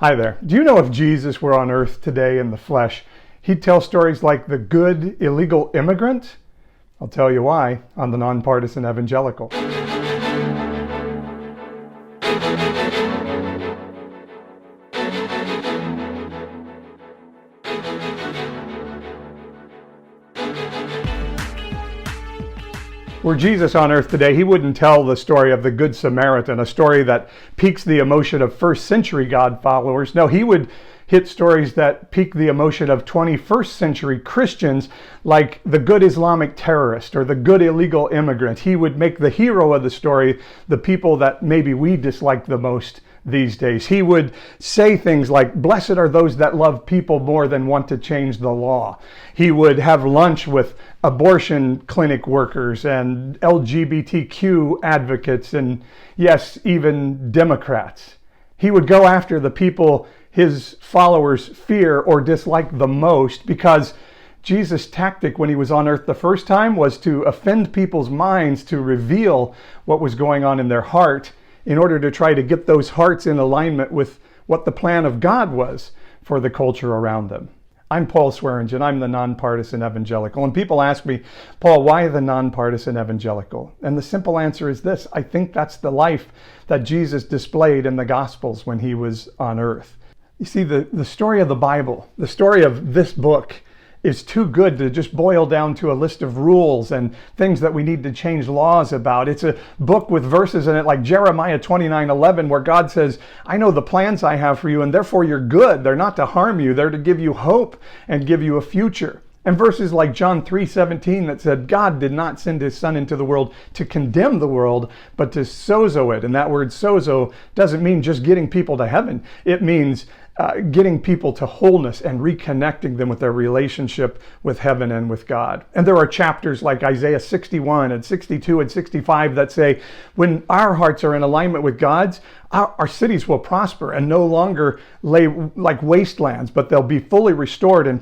Hi there. Do you know if Jesus were on earth today in the flesh, he'd tell stories like the good illegal immigrant? I'll tell you why on the Nonpartisan Evangelical. Were Jesus on earth today, he wouldn't tell the story of the Good Samaritan, a story that piques the emotion of first century God followers. No, he would hit stories that pique the emotion of 21st century Christians, like the good Islamic terrorist or the good illegal immigrant. He would make the hero of the story the people that maybe we dislike the most these days. He would say things like, "Blessed are those that love people more than want to change the law." He would have lunch with abortion clinic workers and LGBTQ advocates and, yes, even Democrats. He would go after the people his followers fear or dislike the most, because Jesus' tactic when he was on earth the first time was to offend people's minds, to reveal what was going on in their heart in order to try to get those hearts in alignment with what the plan of God was for the culture around them. I'm Paul Swearingen. I'm the Nonpartisan Evangelical. And people ask me, Paul, why the Nonpartisan Evangelical? And the simple answer is this: I think that's the life that Jesus displayed in the Gospels when he was on earth. You see, the story of the Bible, the story of this book, is too good to just boil down to a list of rules and things that we need to change laws about. It's a book with verses in it like Jeremiah 29:11, where God says, "I know the plans I have for you, and therefore you're good. They're not to harm you. They're to give you hope and give you a future." And verses like John 3:17 that said, God did not send his son into the world to condemn the world, but to sozo it. And that word sozo doesn't mean just getting people to heaven. It means getting people to wholeness and reconnecting them with their relationship with heaven and with God. And there are chapters like Isaiah 61 and 62 and 65 that say, when our hearts are in alignment with God's, our cities will prosper and no longer lay like wastelands, but they'll be fully restored and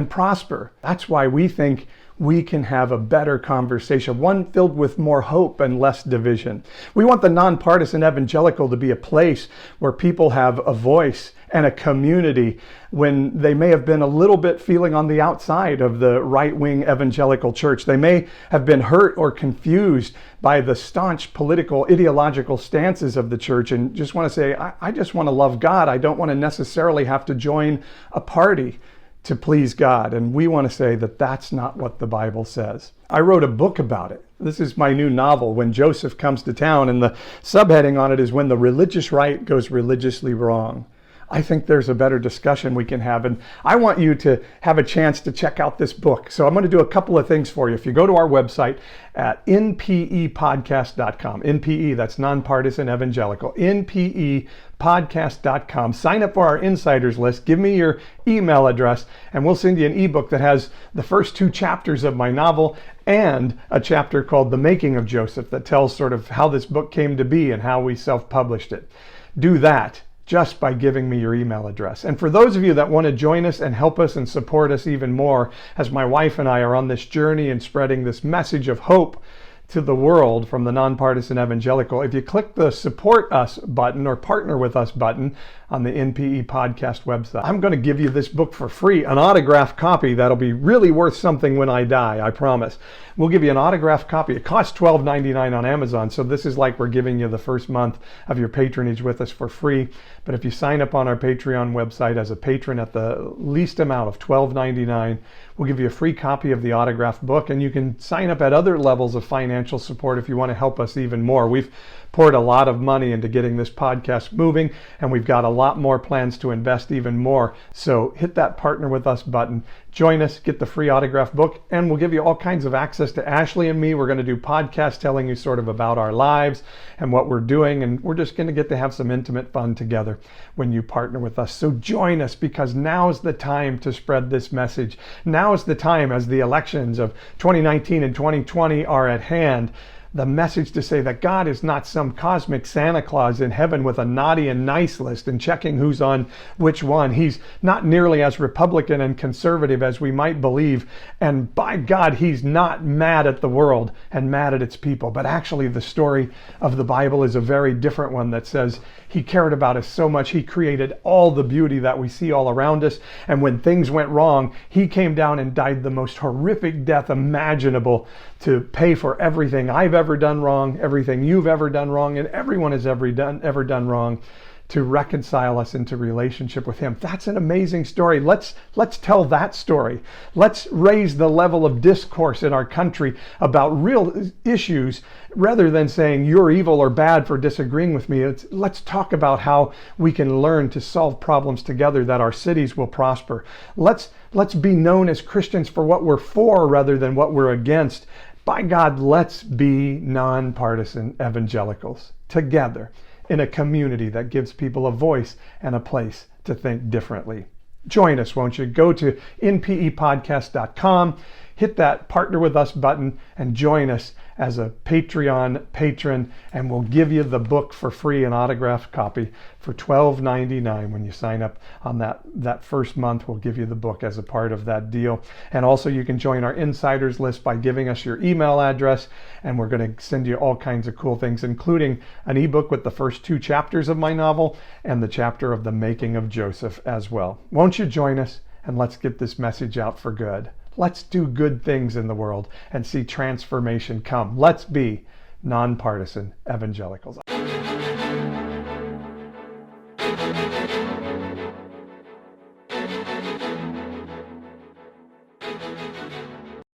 prosper. That's why we think we can have a better conversation, one filled with more hope and less division. We want the Nonpartisan Evangelical to be a place where people have a voice and a community when they may have been a little bit feeling on the outside of the right-wing evangelical church. They may have been hurt or confused by the staunch political, ideological stances of the church and just want to say, I just want to love God. I don't want to necessarily have to join a party to please God. And we want to say that that's not what the Bible says. I wrote a book about it. This is my new novel, When Joseph Comes to Town, and the subheading on it is When the Religious Right Goes Religiously Wrong. I think there's a better discussion we can have, and I want you to have a chance to check out this book. So I'm going to do a couple of things for you. If you go to our website at npepodcast.com, NPE, that's Nonpartisan Evangelical, npepodcast.com, sign up for our insiders list, give me your email address, and we'll send you an ebook that has the first 2 chapters of my novel and a chapter called The Making of Joseph that tells sort of how this book came to be and how we self-published it. Do that just by giving me your email address. And for those of you that want to join us and help us and support us even more, as my wife and I are on this journey and spreading this message of hope to the world from the Nonpartisan Evangelical, if you click the Support Us button or Partner with Us button on the NPE podcast website, I'm going to give you this book for free, an autographed copy that'll be really worth something when I die, I promise. We'll give you an autographed copy. It costs $12.99 on Amazon, so this is like we're giving you the first month of your patronage with us for free. But if you sign up on our Patreon website as a patron at the least amount of $12.99, we'll give you a free copy of the autographed book, and you can sign up at other levels of financial support if you want to help us even more. We've poured a lot of money into getting this podcast moving, and we've got a lot more plans to invest even more. So hit that Partner with Us button, join us, get the free autographed book, and we'll give you all kinds of access to Ashley and me. We're going to do podcasts telling you sort of about our lives and what we're doing, and we're just going to get to have some intimate fun together when you partner with us. So join us, because now's the time to spread this message. Now is the time, as the elections of 2019 and 2020 are at hand, the message to say that God is not some cosmic Santa Claus in heaven with a naughty and nice list and checking who's on which one. He's not nearly as Republican and conservative as we might believe. And by God, he's not mad at the world and mad at its people. But actually, the story of the Bible is a very different one that says he cared about us so much. He created all the beauty that we see all around us. And when things went wrong, he came down and died the most horrific death imaginable to pay for everything I've ever done wrong, everything you've ever done wrong, and everyone has ever done wrong, to reconcile us into relationship with him. That's an amazing story. Let's tell that story. Let's raise the level of discourse in our country about real issues rather than saying you're evil or bad for disagreeing with me. Let's talk about how we can learn to solve problems together, that our cities will prosper. Let's be known as Christians for what we're for rather than what we're against. By God, let's be nonpartisan evangelicals together in a community that gives people a voice and a place to think differently. Join us, won't you? Go to npepodcast.com, hit that Partner With Us button, and join us as a Patreon patron, and we'll give you the book for free, an autographed copy for $12.99 when you sign up on that first month. We'll give you the book as a part of that deal. And also you can join our insiders list by giving us your email address, and we're going to send you all kinds of cool things, including an ebook with the first 2 chapters of my novel and the chapter of the making of Joseph as well. Won't you join us, and let's get this message out for good. Let's do good things in the world and see transformation come. Let's be nonpartisan evangelicals.